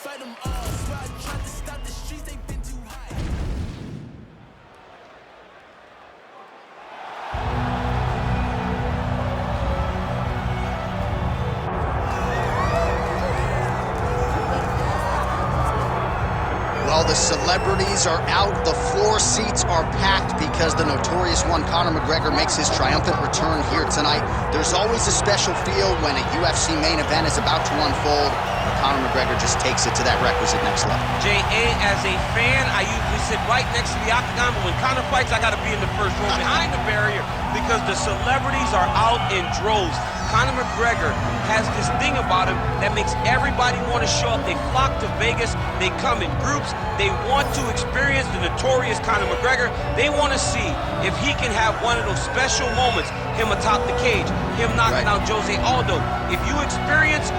fight them all. Swear I tried to stop the streets, they been too high. Well, the celebrities are out, the floor seats are packed because the notorious one, Conor McGregor, makes his triumphant return here tonight. There's always a special feel when a UFC main event is about to unfold. Conor McGregor just takes it to that requisite next level. J.A., as a fan, I usually sit right next to the octagon, but when Conor fights, I gotta be in the first row behind the barrier because the celebrities are out in droves. Conor McGregor has this thing about him that makes everybody want to show up. They flock to Vegas, they come in groups, they want to experience the notorious Conor McGregor. They want to see if he can have one of those special moments, him atop the cage, him knocking out Jose Aldo. If you experience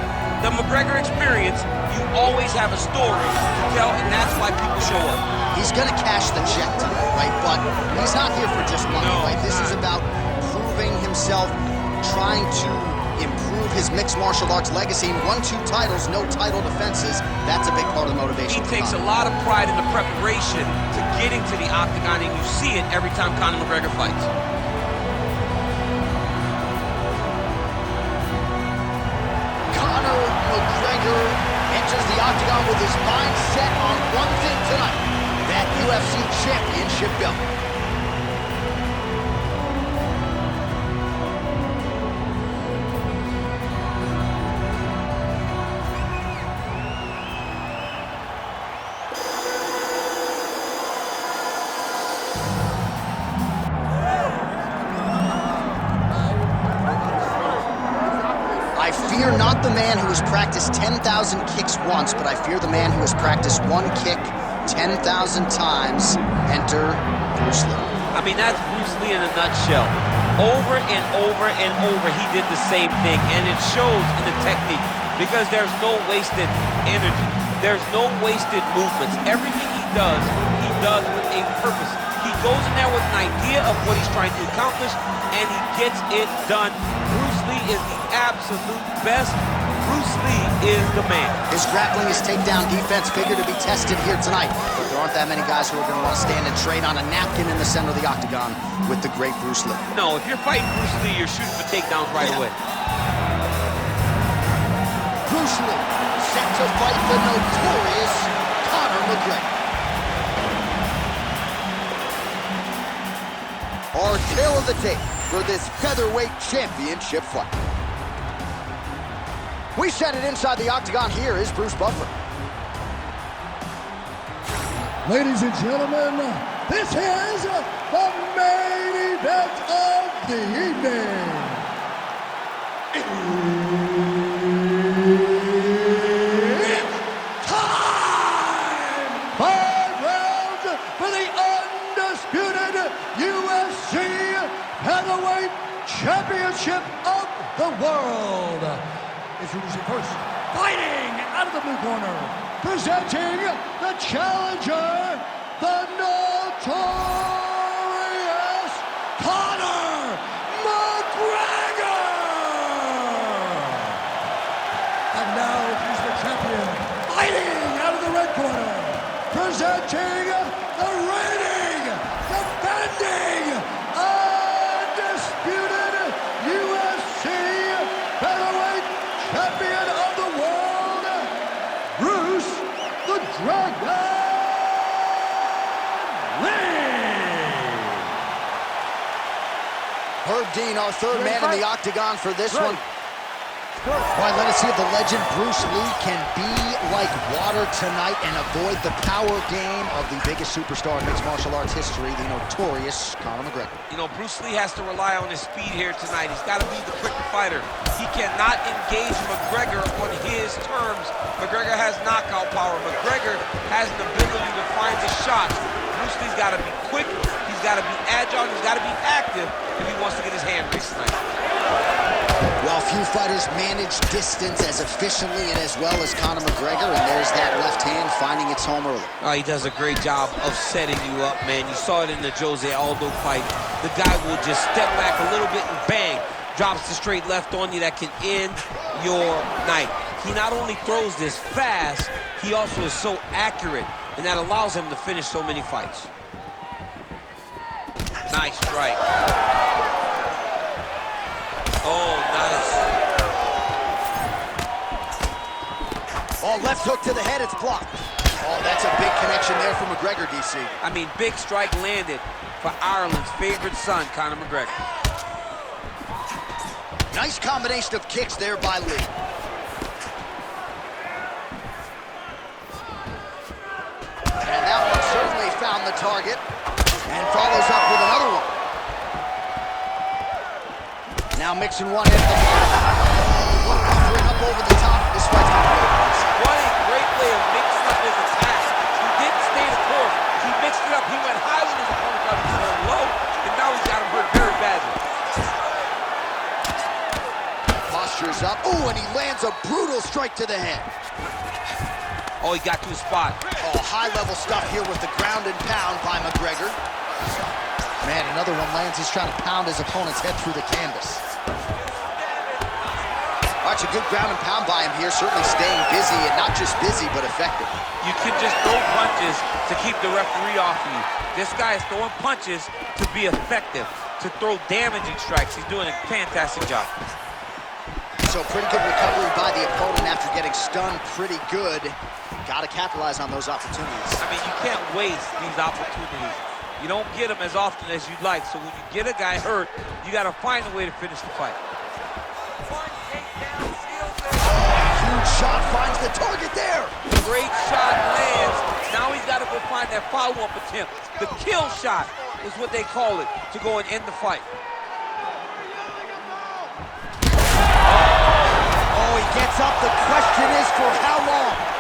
the McGregor experience, you always have a story to tell, and that's why people show up. He's gonna cash the check tonight, right? But he's not here for just money, right? This is about proving himself, trying to improve his mixed martial arts legacy. He won 2 titles, no title defenses. That's a big part of the motivation. He takes a lot of pride in the preparation to getting to the octagon, and you see it every time Conor McGregor fights. Conor McGregor enters the octagon with his mind set on one thing tonight, that UFC championship belt. I fear not the man who has practiced 10,000 kicks once, but I fear the man who has practiced one kick 10,000 times. Enter Bruce Lee. I mean, that's Bruce Lee in a nutshell. Over and over and over, he did the same thing, and it shows in the technique because there's no wasted energy. There's no wasted movements. Everything he does with a purpose. He goes in there with an idea of what he's trying to accomplish, and he gets it done. Bruce Lee is the absolute best. Bruce Lee is the man. His grappling, his takedown defense figure to be tested here tonight. But there aren't that many guys who are going to want to stand and trade on a napkin in the center of the octagon with the great Bruce Lee. No, if you're fighting Bruce Lee, you're shooting for takedowns right away. Bruce Lee set to fight the notorious Conor McGregor. Our tale of the tape for this featherweight championship fight. We set it inside the octagon. Here is Bruce Buffer. Ladies and gentlemen, this is the main event of the evening. It's time! 5 rounds for the undisputed UFC Featherweight Championship of the world. Introducing first, fighting out of the blue corner, presenting the challenger, the notorious Conor McGregor! And now he's the champion, fighting out of the red corner, presenting the reigning, defending, undisputed UFC Featherweight Champion of the world, Bruce the Dragon Lee. Herb Dean, our third man in the octagon for this one. All right, let us see if the legend Bruce Lee can be like water tonight and avoid the power game of the biggest superstar in mixed martial arts history, the notorious Conor McGregor. You know, Bruce Lee has to rely on his speed here tonight. He's got to be the quicker fighter. He cannot engage McGregor on his terms. McGregor has knockout power. McGregor has an ability to find the shots. Bruce Lee's got to be quick. He's got to be agile. He's got to be active if he wants to get his hand raised tonight. While few fighters manage distance as efficiently and as well as Conor McGregor, and there's that left hand finding its home early. He does a great job of setting you up, man. You saw it in the Jose Aldo fight. The guy will just step back a little bit and bang, drops the straight left on you that can end your night. He not only throws this fast, he also is so accurate, and that allows him to finish so many fights. Nice strike. Oh, nice. Oh, left hook to the head, it's blocked. Oh, that's a big connection there for McGregor, DC. I mean, big strike landed for Ireland's favorite son, Conor McGregor. Nice combination of kicks there by Lee. And that one certainly found the target and follows up with another one. Now mixing one in at the bottom. Offering up over the top. This fight's going to be over. What a great way of mixing up his attack. He didn't stay the course. He mixed it up. He went high when his opponent got him going low, and now he's got him hurt very badly. Posture's up. Oh, and he lands a brutal strike to the head. Oh, he got to his spot. Oh, high-level stuff here with the ground and pound by McGregor. Man, another one lands. He's trying to pound his opponent's head through the canvas. All right, a good ground and pound by him here, certainly staying busy, and not just busy, but effective. You can just throw punches to keep the referee off of you. This guy is throwing punches to be effective, to throw damaging strikes. He's doing a fantastic job. So pretty good recovery by the opponent after getting stunned pretty good. Got to capitalize on those opportunities. I mean, you can't waste these opportunities. You don't get them as often as you'd like. So when you get a guy hurt, you got to find a way to finish the fight. Huge shot finds the target there. Great shot lands. Now he's got to go find that follow-up attempt. The kill shot is what they call it, to go and end the fight. Oh, he gets up. The question is for how long?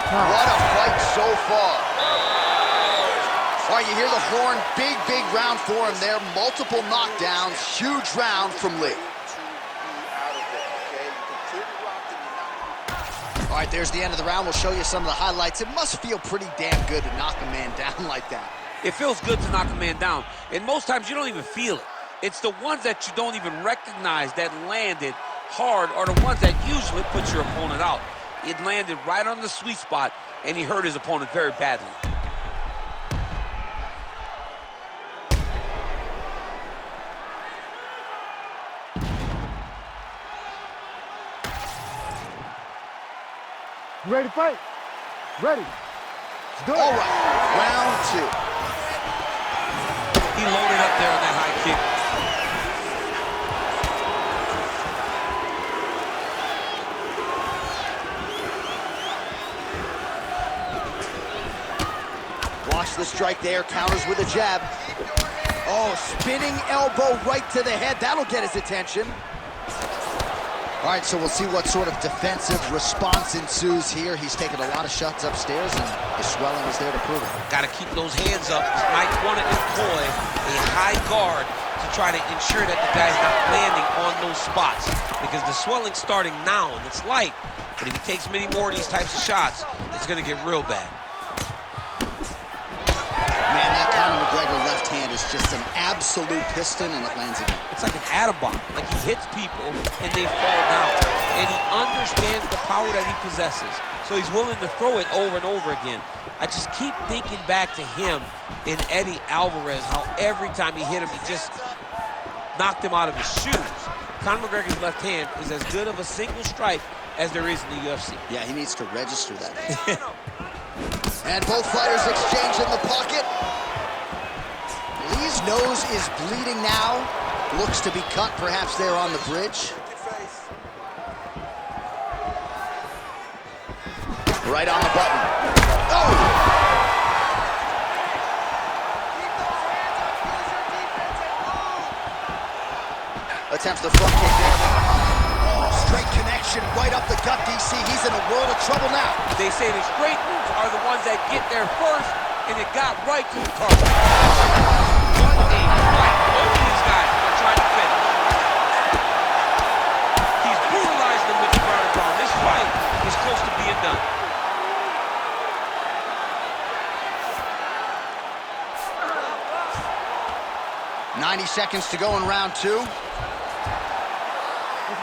What a fight so far. All right, you hear the horn. Big, big round for him there. Multiple knockdowns. Huge round from Lee. All right, there's the end of the round. We'll show you some of the highlights. It must feel pretty damn good to knock a man down like that. It feels good to knock a man down. And most times you don't even feel it. It's the ones that you don't even recognize that landed hard are the ones that usually put your opponent out. It landed right on the sweet spot, and he hurt his opponent very badly. You ready to fight? Ready. Let's do it. All right, round two. He loaded up there on that high kick. Watch the strike there, counters with a jab. Oh, spinning elbow right to the head. That'll get his attention. All right, so we'll see what sort of defensive response ensues here. He's taken a lot of shots upstairs, and the swelling is there to prove it. Got to keep those hands up. He might want to employ a high guard to try to ensure that the guy's not landing on those spots, because the swelling's starting now, and it's light. But if he takes many more of these types of shots, it's going to get real bad. Man, that Conor McGregor left hand is just an absolute piston, and it lands again. It's like an atom bomb. Like, he hits people, and they fall down. And he understands the power that he possesses. So he's willing to throw it over and over again. I just keep thinking back to him in Eddie Alvarez, how every time he hit him, he just knocked him out of his shoes. Conor McGregor's left hand is as good of a single strike as there is in the UFC. Yeah, he needs to register that. And both fighters exchange in the pocket. Lee's nose is bleeding now. Looks to be cut, perhaps there on the bridge. Right on the button. Oh! Attempts the front kick there. Straight connection right up the gut, DC. He's in a world of trouble now. They say the straight moves are the ones that get there first, and it got right to the target. What a fight. Both of these guys are trying to finish. He's brutalized them with the ground and pound. This fight is close to being done. 90 seconds to go in round 2. Good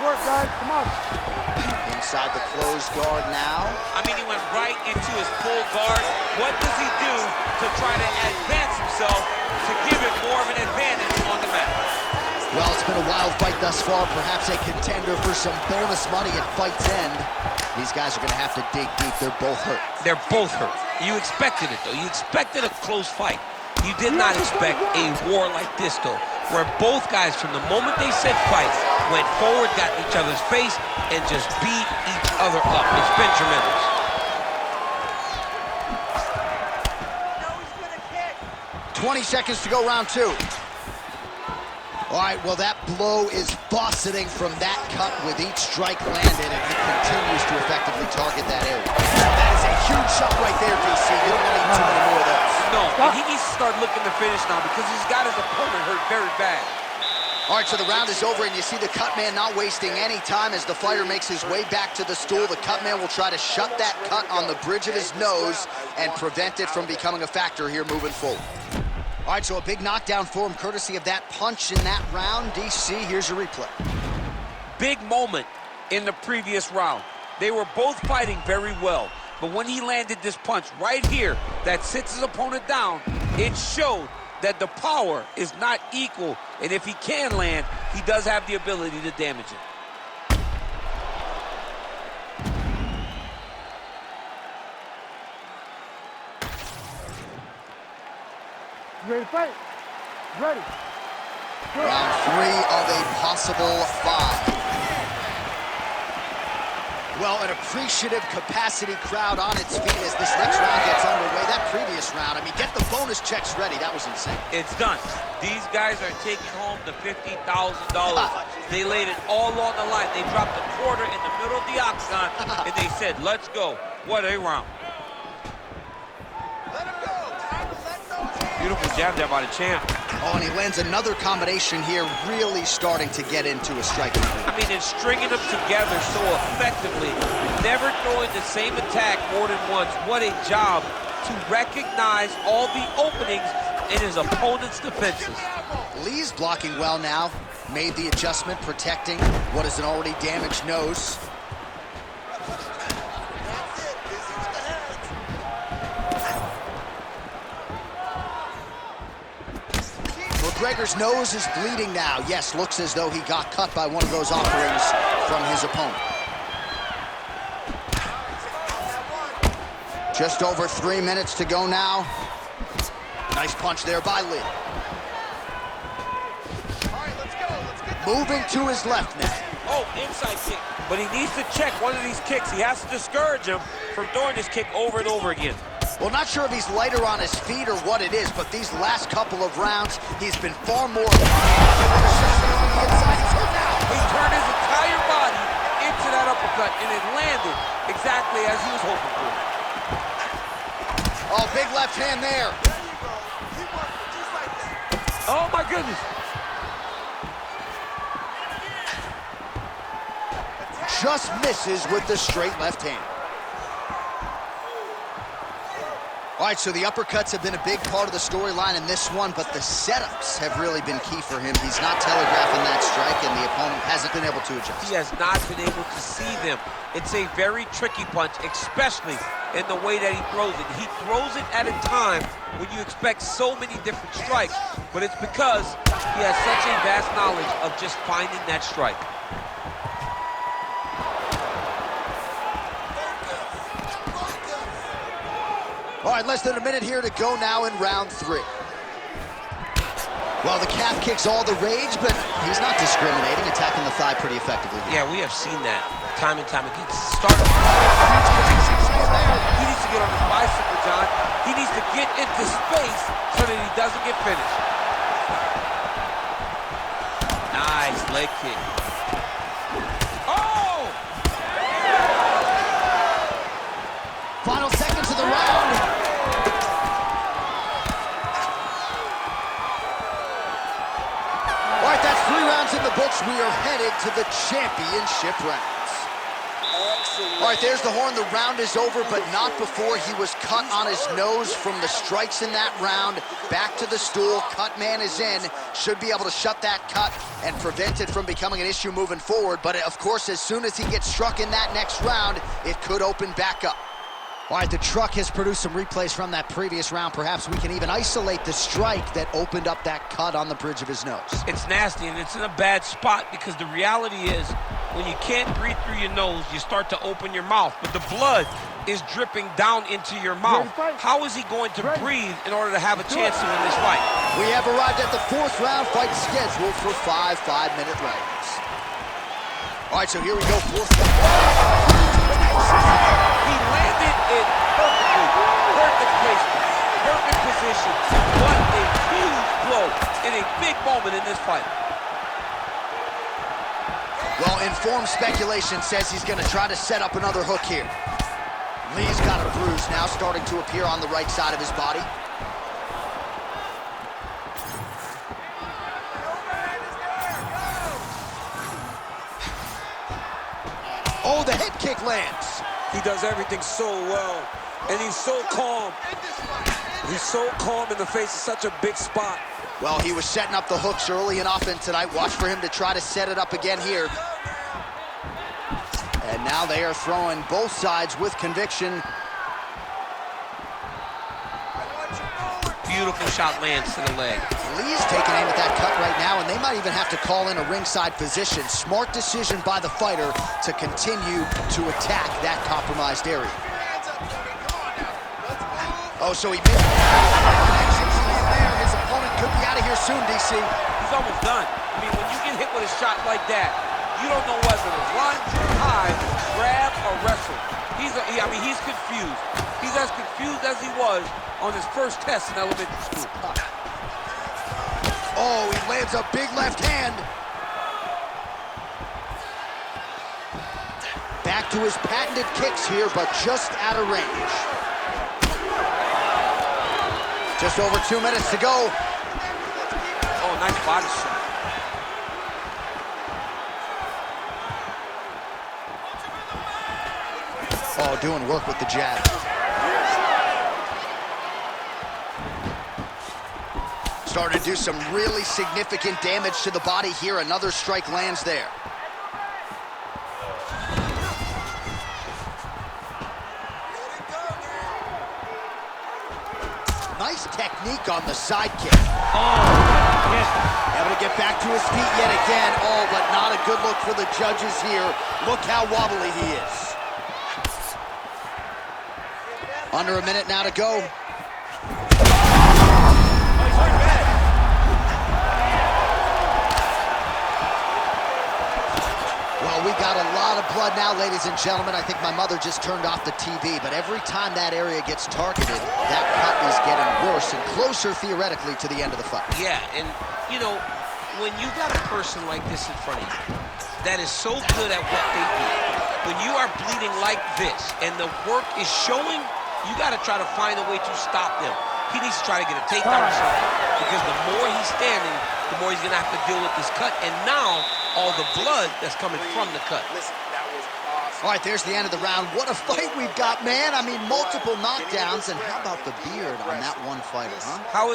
work, guys. Come on. Inside the closed guard now. I mean, he went right into his full guard. What does he do to try to advance himself to give it more of an advantage on the mat? Well, it's been a wild fight thus far. Perhaps a contender for some bonus money at fight's end. These guys are going to have to dig deep. They're both hurt. They're both hurt. You expected it, though. You expected a close fight. You did not expect a war like this, though, where both guys, from the moment they said fight, went forward, got in each other's face, and just beat each other up. It's been tremendous. 20 seconds to go, round 2. All right, well, that blow is buffeting from that cut with each strike landed, and he continues to effectively target that area. That is a huge shot right there, DC. You don't want to eat too many more of those. No, and he needs to start looking to finish now because he's got his opponent hurt very bad. All right, so the round is over, and you see the cut man not wasting any time as the fighter makes his way back to the stool. The cut man will try to shut that cut on the bridge of his nose and prevent it from becoming a factor here moving forward. All right, so a big knockdown for him, courtesy of that punch in that round. DC, here's your replay. Big moment in the previous round. They were both fighting very well, but when he landed this punch right here that sits his opponent down, it showed that the power is not equal, and if he can land, he does have the ability to damage it. You ready to fight? Ready. Good. Round 3 of a possible 5. Well, an appreciative capacity crowd on its feet as this next round gets underway. That previous round, I mean, get the bonus checks ready. That was insane. It's done. These guys are taking home the $50,000. They laid it all on the line. They dropped a quarter in the middle of the octagon, and they said, let's go. What a round. Beautiful jab there by the champ. Oh, and he lands another combination here, really starting to get into a striking. I mean, and stringing them together so effectively, never throwing the same attack more than once. What a job to recognize all the openings in his opponent's defenses. Lee's blocking well now, made the adjustment, protecting what is an already damaged nose. McGregor's nose is bleeding now. Yes, looks as though he got cut by one of those offerings from his opponent. Just over 3 minutes to go now. Nice punch there by Lee. Moving to his left now. Oh, inside kick. But he needs to check one of these kicks. He has to discourage him from throwing this kick over and over again. Well, not sure if he's lighter on his feet or what it is, but these last couple of rounds, he's been far more... He turned his entire body into that uppercut, and it landed exactly as he was hoping for. Oh, big left hand there. Oh, my goodness. Just misses with the straight left hand. All right, so the uppercuts have been a big part of the storyline in this one, but the setups have really been key for him. He's not telegraphing that strike, and the opponent hasn't been able to adjust. He has not been able to see them. It's a very tricky punch, especially in the way that he throws it. He throws it at a time when you expect so many different strikes, but it's because he has such a vast knowledge of just finding that strike. All right, less than a minute here to go now in round 3. Well, the calf kick's all the rage, but he's not discriminating, attacking the thigh pretty effectively. Yeah, we have seen that time and time again. Start he needs to get on his bicycle, John. He needs to get into space so that he doesn't get finished. Nice leg kick. Oh! Final seconds of the round. All right, that's 3 rounds in the books. We are headed to the championship rounds. All right, there's the horn. The round is over, but not before he was cut on his nose from the strikes in that round. Back to the stool. Cut man is in. Should be able to shut that cut and prevent it from becoming an issue moving forward. But, of course, as soon as he gets struck in that next round, it could open back up. All right, the truck has produced some replays from that previous round. Perhaps we can even isolate the strike that opened up that cut on the bridge of his nose. It's nasty, and it's in a bad spot because the reality is when you can't breathe through your nose, you start to open your mouth. But the blood is dripping down into your mouth. How is he going to breathe in order to have a chance to win this fight? We have arrived at the fourth round, fight scheduled for 5 5-minute rounds. All right, so here we go, fourth round. He landed it perfectly. Perfect placement. Perfect position. What a huge blow in a big moment in this fight. Well, informed speculation says he's going to try to set up another hook here. Lee's got a bruise now starting to appear on the right side of his body. Oh, the head kick lands. He does everything so well, and he's so calm. He's so calm in the face of such a big spot. Well, he was setting up the hooks early and often tonight. Watch for him to try to set it up again here. And now they are throwing both sides with conviction. Beautiful shot lands to the leg. Lee's taking aim at that cut right now, and they might even have to call in a ringside physician. Smart decision by the fighter to continue to attack that compromised area. Oh, so he missed. His opponent could be out of here soon, DC. He's almost done. I mean, when you get hit with a shot like that, you don't know whether to run, hide, grab, or wrestle. He's confused. He's as confused as he was on his first test in elementary school. Oh, he lands a big left hand. Back to his patented kicks here, but just out of range. Just over 2 minutes to go. Oh, nice body shot. Oh, doing work with the jab. Starting to do some really significant damage to the body here. Another strike lands there. Nice technique on the side kick. Oh, yes. Able to get back to his feet yet again. Oh, but not a good look for the judges here. Look how wobbly he is. Under a minute now to go. Well, we got a lot of blood now, ladies and gentlemen. I think my mother just turned off the TV, but every time that area gets targeted, that cut is getting worse and closer, theoretically, to the end of the fight. Yeah, and, you know, when you got a person like this in front of you that is so good at what they do, when you are bleeding like this and the work is showing, you got to try to find a way to stop them. He needs to try to get a takedown or something, because the more he's standing, the more he's going to have to deal with this cut, and now all the blood that's coming from the cut. Listen, that was awesome. All right, there's the end of the round. What a fight we've got, man. I mean, multiple knockdowns, and how about the beard on that one fighter, huh? How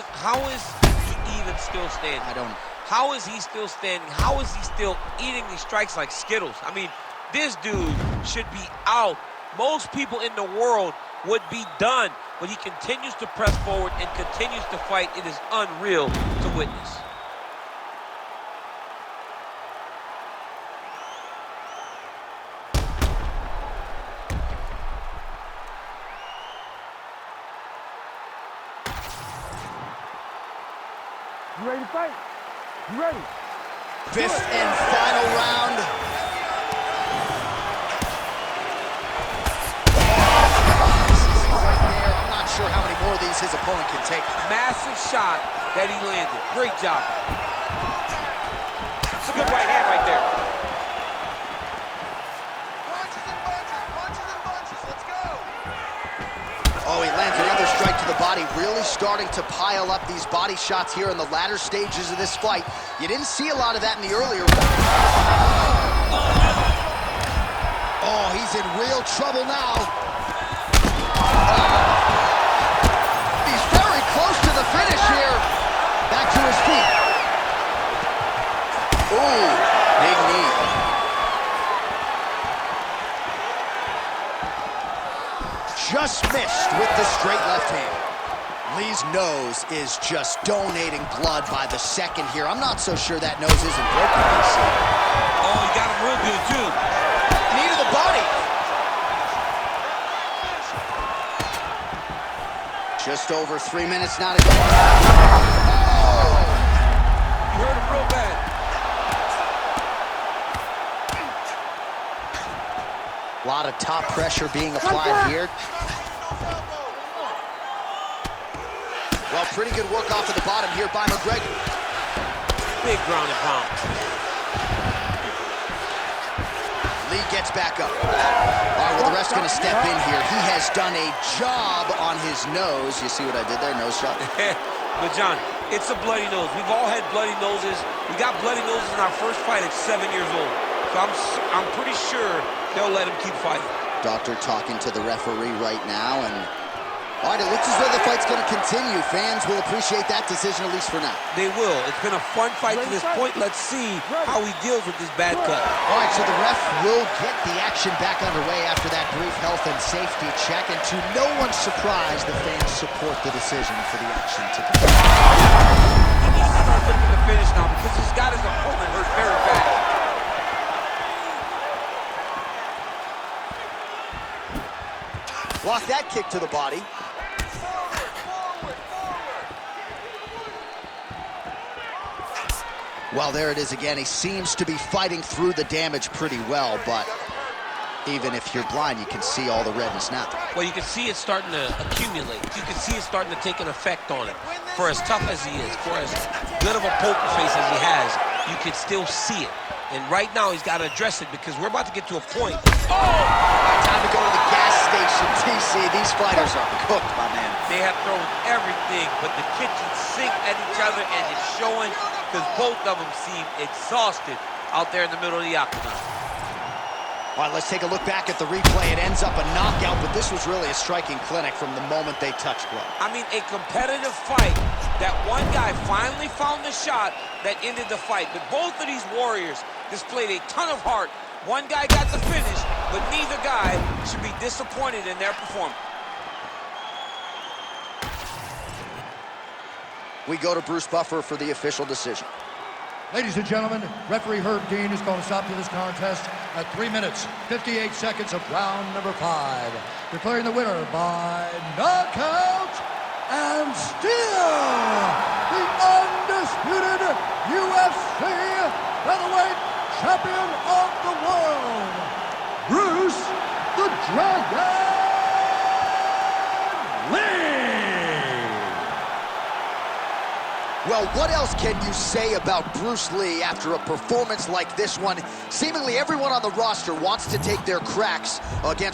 is he even still standing? I don't know. How is he still standing? How is he still eating these strikes like Skittles? I mean, this dude should be out. Most people in the world would be done, but he continues to press forward and continues to fight. It is unreal to witness. You ready to fight? You ready? Fifth and final round. Right there. I'm not sure how many more of these his opponent can take. Massive shot that he landed. Great job. It's a good right hand right there. Punches and bunches, let's go. Oh, he lands another strike to the body, really starting to pile up these body shots here in the latter stages of this fight. You didn't see a lot of that in the earlier one. Oh, he's in real trouble now. He's very close to the finish here. Back to his feet. Ooh, big knee. Just missed with the straight left hand. Lee's nose is just donating blood by the second here. I'm not so sure that nose isn't broken, DC. Oh, he got him real good, too. Knee to the body. Just over 3 minutes now to go. Oh! You hurt him real bad. A lot of top pressure being applied here. Well, pretty good work off of the bottom here by McGregor. Big ground and pound. Lee gets back up. All right, well, the ref's going to step in here. He has done a job on his nose. You see what I did there? Nose shot. But, John, it's a bloody nose. We've all had bloody noses. We got bloody noses in our first fight at 7 years old. So I'm pretty sure they'll let him keep fighting. Doctor talking to the referee right now, and all right, it looks as though the fight's going to continue. Fans will appreciate that decision, at least for now. They will. It's been a fun fight to this point. Let's see how he deals with this bad cut. All right, so the ref will get the action back underway after that brief health and safety check, and to no one's surprise, the fans support the decision for the action to continue. He needs to start looking to finish now because he's got his opponent hurt very bad. Block that kick to the body. Well, there it is again. He seems to be fighting through the damage pretty well, but even if you're blind, you can see all the redness now. Well, you can see it starting to accumulate. You can see it starting to take an effect on it. For as tough as he is, for as good of a poker face as he has, you can still see it. And right now, he's got to address it because we're about to get to a point. Oh! Time to go to the gas station, TC. These fighters are cooked, my man. They have thrown everything but the kitchen sink at each other, and it's showing because both of them seem exhausted out there in the middle of the octagon. All right, let's take a look back at the replay. It ends up a knockout, but this was really a striking clinic from the moment they touched glove. I mean, a competitive fight that one guy finally found the shot that ended the fight. But both of these warriors displayed a ton of heart. One guy got the finish, but neither guy should be disappointed in their performance. We go to Bruce Buffer for the official decision. Ladies and gentlemen, referee Herb Dean is going to stop to this contest at 3 minutes, 58 seconds of round number 5. Declaring the winner by knockout and still the undisputed UFC featherweight champion of the world, Bruce the Dragon Lee. Well, what else can you say about Bruce Lee after a performance like this one? Seemingly everyone on the roster wants to take their cracks against